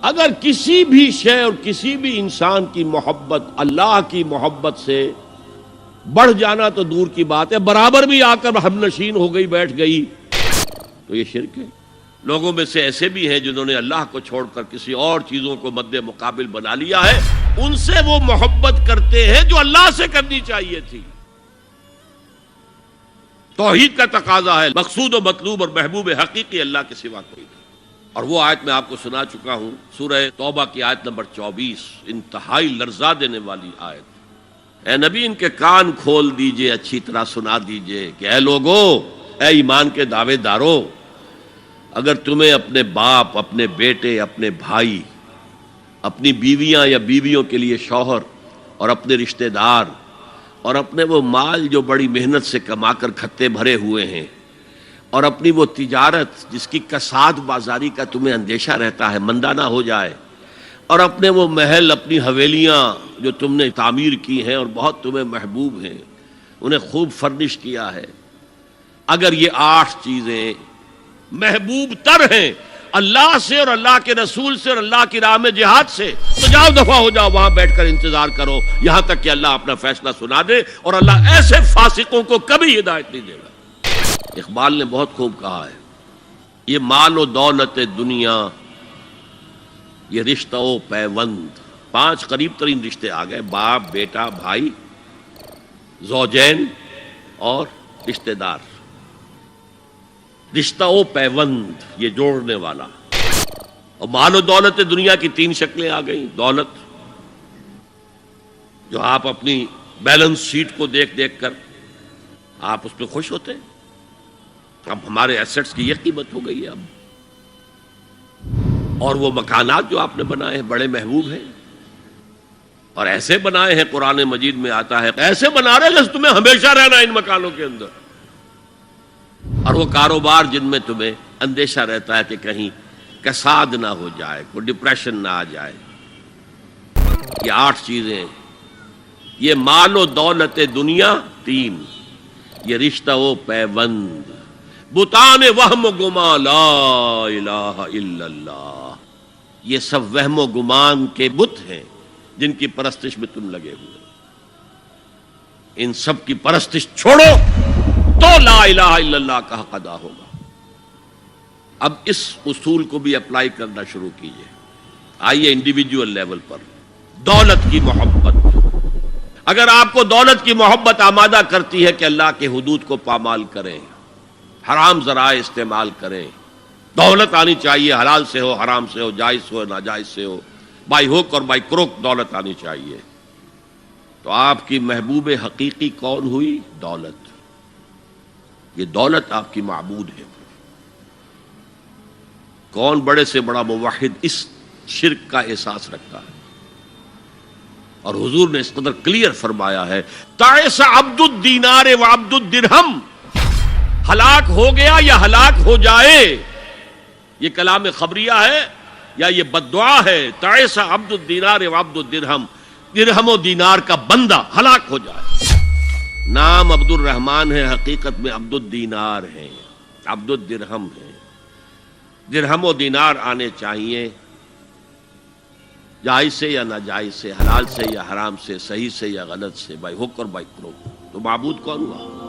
اگر کسی بھی شے اور کسی بھی انسان کی محبت اللہ کی محبت سے بڑھ جانا تو دور کی بات ہے، برابر بھی آ کر ہم نشین ہو گئی، بیٹھ گئی، تو یہ شرک ہے۔ لوگوں میں سے ایسے بھی ہیں جنہوں نے اللہ کو چھوڑ کر کسی اور چیزوں کو مد مقابل بنا لیا ہے، ان سے وہ محبت کرتے ہیں جو اللہ سے کرنی چاہیے تھی۔ توحید کا تقاضا ہے مقصود و مطلوب اور محبوب حقیقی اللہ کے سوا کوئی نہیں۔ اور وہ آیت میں آپ کو سنا چکا ہوں، سورہ توبہ کی آیت نمبر 24، انتہائی لرزا دینے والی آیت۔ اے نبی ان کے کان کھول دیجئے، اچھی طرح سنا دیجئے کہ اے لوگو، اے ایمان کے دعوے دارو، اگر تمہیں اپنے باپ، اپنے بیٹے، اپنے بھائی، اپنی بیویاں یا بیویوں کے لیے شوہر اور اپنے رشتہ دار اور اپنے وہ مال جو بڑی محنت سے کما کر کھتے بھرے ہوئے ہیں اور اپنی وہ تجارت جس کی کساد بازاری کا تمہیں اندیشہ رہتا ہے مندہ نہ ہو جائے، اور اپنے وہ محل، اپنی حویلیاں جو تم نے تعمیر کی ہیں اور بہت تمہیں محبوب ہیں، انہیں خوب فرنش کیا ہے، اگر یہ 8 چیزیں محبوب تر ہیں اللہ سے اور اللہ کے رسول سے اور اللہ کی راہ میں جہاد سے، تو جاؤ دفع ہو جاؤ، وہاں بیٹھ کر انتظار کرو یہاں تک کہ اللہ اپنا فیصلہ سنا دے، اور اللہ ایسے فاسقوں کو کبھی ہدایت نہیں دے گا۔ اقبال نے بہت خوب کہا ہے، یہ مال و دولت دنیا، یہ رشتہ و پیوند، 5 قریب ترین رشتے آ گئے، باپ، بیٹا، بھائی، زوجین اور رشتہ دار۔ رشتہ و پیوند، یہ جوڑنے والا۔ اور مال و دولت دنیا کی 3 شکلیں آ گئیں۔ دولت جو آپ اپنی بیلنس شیٹ کو دیکھ دیکھ کر آپ اس پہ خوش ہوتے ہیں، اب ہمارے ایسٹس کی یہ قیمت ہو گئی ہے اب۔ اور وہ مکانات جو آپ نے بنائے ہیں بڑے محبوب ہیں، اور ایسے بنائے ہیں، قرآن مجید میں آتا ہے ایسے بنا رہے ہیں کہ تمہیں ہمیشہ رہنا ہے ان مکانوں کے اندر۔ اور وہ کاروبار جن میں تمہیں اندیشہ رہتا ہے کہ کہیں کساد نہ ہو جائے، کوئی ڈپریشن نہ آ جائے۔ یہ 8 چیزیں، یہ مال و دولت دنیا 3، یہ رشتہ و پیوند، بتان وہم و گمان لا الہ الا اللہ، یہ سب وہم و گمان کے بت ہیں جن کی پرستش میں تم لگے ہوئے۔ ان سب کی پرستش چھوڑو تو لا الہ الا اللہ کا حق ادا ہوگا۔ اب اس اصول کو بھی اپلائی کرنا شروع کیجئے۔ آئیے انڈیویجول لیول پر، دولت کی محبت، اگر آپ کو دولت کی محبت آمادہ کرتی ہے کہ اللہ کے حدود کو پامال کریں، حرام ذرائع استعمال کریں، دولت آنی چاہیے، حلال سے ہو، حرام سے ہو، جائز سے ہو، ناجائز سے ہو، بائی ہوک اور بائی کروک دولت آنی چاہیے، تو آپ کی محبوب حقیقی کون ہوئی؟ دولت۔ یہ دولت آپ کی معبود ہے۔ کون بڑے سے بڑا موحد اس شرک کا احساس رکھتا ہے؟ اور حضور نے اس قدر کلیئر فرمایا ہے، تعس عبد الدینار و عبد الدرہم، ہلاک ہو گیا یا ہلاک ہو جائے، یہ کلام خبریہ ہے یا یہ بد دعا ہے؟ تعس عبد الدینار و عبد الدرہم، درہم و دینار کا بندہ ہلاک ہو جائے۔ نام عبد الرحمن ہے، حقیقت میں عبد الدینار ہے، عبد الدرہم ہے۔ درہم و دینار آنے چاہیے، جائز سے یا ناجائز سے، حلال سے یا حرام سے، صحیح سے یا غلط سے، بائی حق اور بائی کروک۔ تو معبود کون ہوا؟